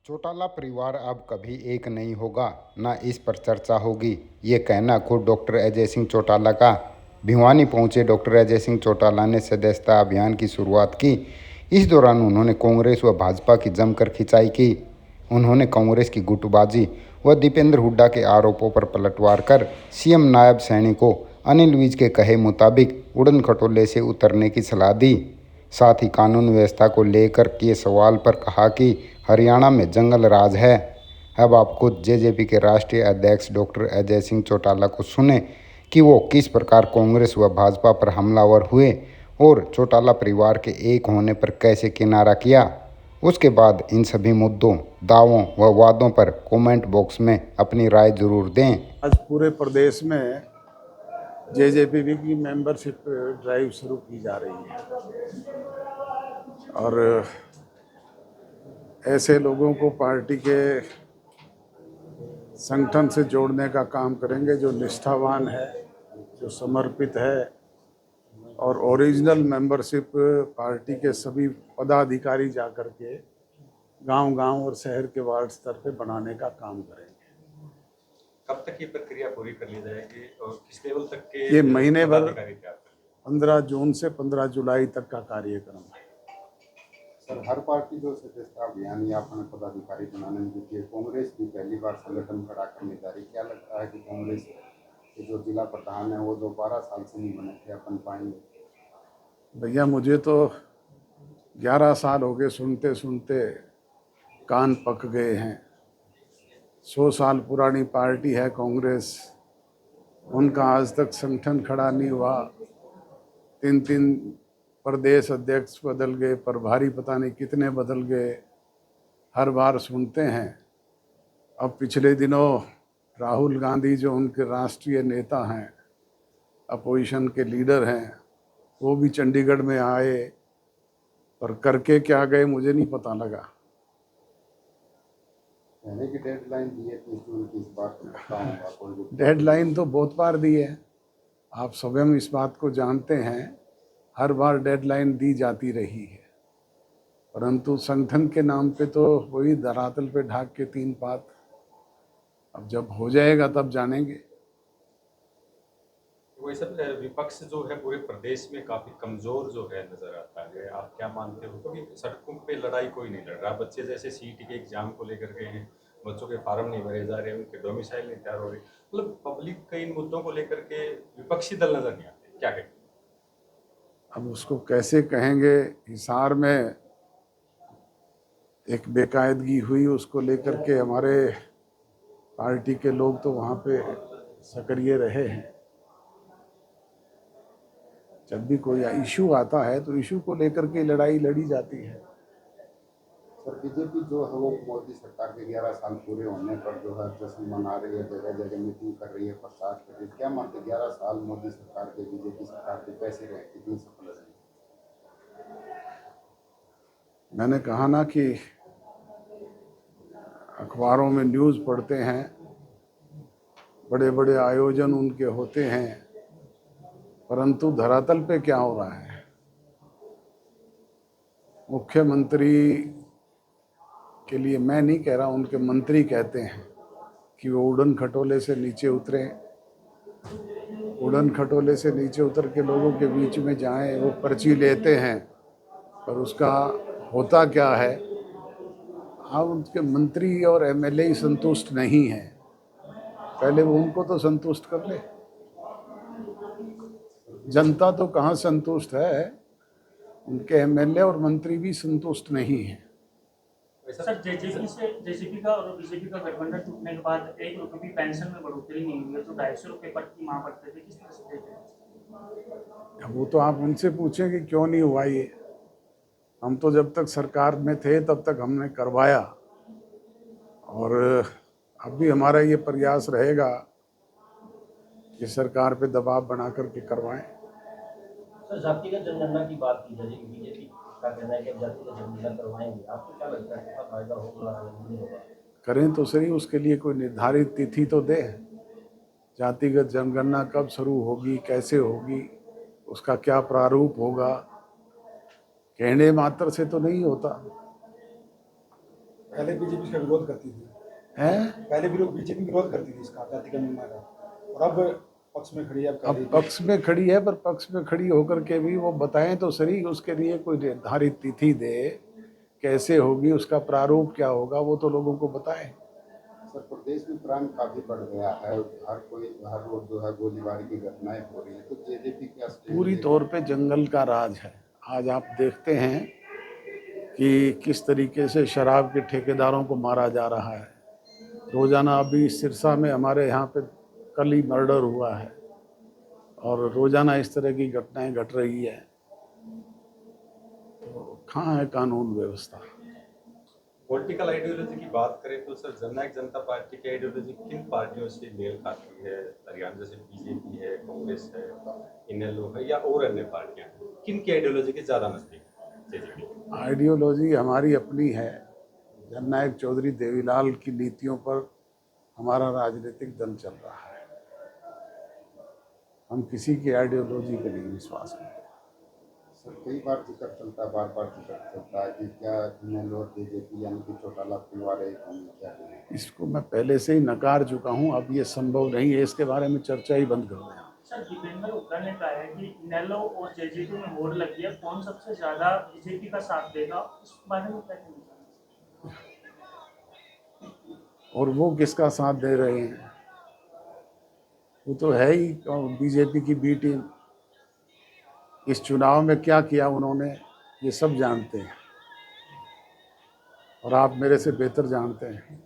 चौटाला परिवार अब कभी एक नहीं होगा, न इस पर चर्चा होगी। ये कहना खुद डॉक्टर अजय सिंह चौटाला का। भिवानी पहुंचे डॉक्टर अजय सिंह चौटाला ने सदस्यता अभियान की शुरुआत की। इस दौरान उन्होंने कांग्रेस व भाजपा की जमकर खिंचाई की। उन्होंने कांग्रेस की गुटबाजी व दीपेंद्र हुड्डा के आरोपों पर पलटवार कर सीएम नायब सैनी को अनिल विज के कहे मुताबिक उड़न खटोले से उतरने की सलाह दी। साथ ही कानून व्यवस्था को लेकर किए सवाल पर कहा कि हरियाणा में जंगल राज है। अब आप खुद जेजेपी के राष्ट्रीय अध्यक्ष डॉक्टर अजय सिंह चौटाला को सुने कि वो किस प्रकार कांग्रेस व भाजपा पर हमलावर हुए और चौटाला परिवार के एक होने पर कैसे किनारा किया। उसके बाद इन सभी मुद्दों, दावों व वादों पर कमेंट बॉक्स में अपनी राय जरूर दें। आज पूरे प्रदेश में जेजेपी की मेंबरशिप ड्राइव शुरू की जा रही है और ऐसे लोगों को पार्टी के संगठन से जोड़ने का काम करेंगे जो निष्ठावान है, जो समर्पित है और ओरिजिनल मेंबरशिप पार्टी के सभी पदाधिकारी जाकर के गांव-गांव और शहर के वार्ड स्तर पे बनाने का काम करेंगे। कब तक ये प्रक्रिया पूरी कर ली जाएगी और किस लेवल तक के ये महीने भर पदाधिकारी तैयार कर लिए? 15 जून से 15 जुलाई तक का कार्यक्रम है। सर, हर पार्टी जो सदस्यता अभियान या अपने पदाधिकारी बनाने में जुटी है, कांग्रेस भी पहली बार संगठन खड़ा करने जा रही। क्या लगता है कि कांग्रेस के जो जिला प्रधान है वो दोबारा साल से नहीं बने थे, अपन पाएंगे? भैया मुझे तो 11 साल हो गए सुनते सुनते कान पक गए हैं। 100 साल पुरानी पार्टी है कांग्रेस, उनका आज तक संगठन खड़ा नहीं हुआ। 3-3 प्रदेश अध्यक्ष बदल गए, प्रभारी पता नहीं कितने बदल गए। हर बार सुनते हैं। अब पिछले दिनों राहुल गांधी जो उनके राष्ट्रीय नेता हैं, अपोजिशन के लीडर हैं, वो भी चंडीगढ़ में आए और करके क्या गए मुझे नहीं पता लगा। कहने की डेडलाइन दी है 30 जून की, इस बार डेडलाइन तो बहुत बार दी है, आप स्वयं इस बात को जानते हैं। हर बार डेडलाइन दी जाती रही है, परंतु संगठन के नाम पे तो वही धरातल पे ढाक के 3 बात। अब जब हो जाएगा तब जानेंगे। वही सब विपक्ष जो है पूरे प्रदेश में काफी कमजोर जो है नजर आता है। आप क्या मानते हो? क्योंकि सड़कों पे लड़ाई कोई नहीं लड़ रहा। बच्चे जैसे सीईटी के एग्जाम को लेकर के हैं, बच्चों के फार्म नहीं भरे जा रहे, उनके डोमिसाइल नहीं तैयार हो रही। मतलब पब्लिक के इन मुद्दों को लेकर के विपक्षी दल नजर नहीं आते। क्या कहें? अब उसको कैसे कहेंगे। हिसार में एक बेकायदगी हुई, उसको लेकर के हमारे पार्टी के लोग तो वहाँ पे सक्रिय रहे हैं। जब भी कोई इशू आता है तो इशू को लेकर के लड़ाई लड़ी जाती है। सर, बीजेपी जो है वो मोदी सरकार के 11 साल पूरे होने पर जो है जश्न मना रही है, जगह जगह मीटिंग कर रही है, प्रचार कर रही है। क्या मानते हैं 11 साल मोदी सरकार के, बीजेपी सरकार के कैसे रहे, कितनी सफल रही? मैंने कहा ना कि अखबारों में न्यूज़ पढ़ते हैं, बड़े बड़े आयोजन उनके होते हैं, परंतु धरातल पे क्या हो रहा है। मुख्यमंत्री के लिए मैं नहीं कह रहा, उनके मंत्री कहते हैं कि वो उड़न खटोले से नीचे उतरे, उड़न खटोले से नीचे उतर के लोगों के बीच में जाएं। वो पर्ची लेते हैं, पर उसका होता क्या है। हाँ, उनके मंत्री और एमएलए ही संतुष्ट नहीं हैं, पहले वो उनको तो संतुष्ट कर ले। जनता तो कहाँ संतुष्ट है, उनके एमएलए और मंत्री भी संतुष्ट नहीं हैं। सर, जेजेपी का और बीजेपी का गठबंधन टूटने के बाद 1 रुपये की पेंशन में बढ़ोतरी नहीं हुई है, तो 250 रुपये प्रति माह बढ़ते थे। किस तरह से देते हैं? वो तो आप उनसे पूछें कि क्यों नहीं हुआ ये। हम तो जब तक सरकार में थे तब तक हमने करवाया, और अब भी हमारा ये प्रयास रहेगा कि सरकार पे दबाव बना करके करवाएं। सर, जातिगत जनगणना की बात की जाएगी, बीजेपी का कहना है कि अब जातिगत जनगणना करवाएंगे। आपको क्या लगता है कितना फायदा होगा या नहीं होगा? करें तो सही, उसके लिए कोई निर्धारित तिथि तो दे। जातिगत जनगणना कब शुरू होगी, कैसे होगी, उसका क्या प्रारूप होगा, कहने मात्र से तो नहीं होता। पहले बीजेपी इसका विरोध करती थी, हैं? पहले भी लोग बीजेपी विरोध करती थी इसका जाति गणना का, और अब पक्ष में खड़ी है। अब कह रही अब है कि पक्ष में खड़ी है, पर पक्ष में खड़ी होकर के भी वो बताएं तो सही, उसके लिए कोई निर्धारित तिथि दे, कैसे होगी, उसका प्रारूप क्या होगा, वो तो लोगों को बताएं। सर, प्रदेश में क्राइम काफी बढ़ गया है, हर रोज जो है गोलीबारी की घटनाएं हो रही है, तो जेजेपी क्या स्टेप पूरी लेगी? तौर पे जंगल का राज है। आज आप देखते हैं कि किस तरीके से शराब के ठेकेदारों को मारा जा रहा है। रोजाना अभी सिरसा में हमारे यहाँ पे कल ही मर्डर हुआ है, और रोजाना इस तरह की घटनाएं घट रही है। तो कहाँ है कानून व्यवस्था? पॉलिटिकल आइडियोलॉजी की बात करें तो सर, जननायक जनता पार्टी की आइडियोलॉजी किन पार्टियों से मेल खाती है? हरियाणा जैसे बीजेपी है, कांग्रेस है, इनेलो है, या और अन्य पार्टियां, किन की आइडियोलॉजी के ज्यादा नजदीक जेजेपी? आइडियोलॉजी हमारी अपनी है। जननायक चौधरी देवीलाल की नीतियों पर हमारा राजनीतिक दल चल रहा है। हम किसी की आइडियोलॉजी पे नहीं विश्वास करते। सर, कई बार जिक्र चलता है, बार बार जिक्र चलता है कि क्या इनेलो और जेजेपी यानी कि चौटाला परिवार एक होंगे, क्या करें? इसको मैं पहले से ही नकार चुका हूं, अब ये संभव नहीं है, इसके बारे में चर्चा ही बंद कर दें आप। सर, दीपेंद्र हुड्डा ने कहा है कि इनेलो और जेजेपी में होड़ लगी है, कौन सबसे ज्यादा बीजेपी का साथ देगा, इस बारे में क्या कहना चाहेंगे? और वो किसका साथ दे रहे हैं? वो तो है ही बीजेपी की बी टीम। इस चुनाव में क्या किया उन्होंने, ये सब जानते हैं, और आप मेरे से बेहतर जानते हैं।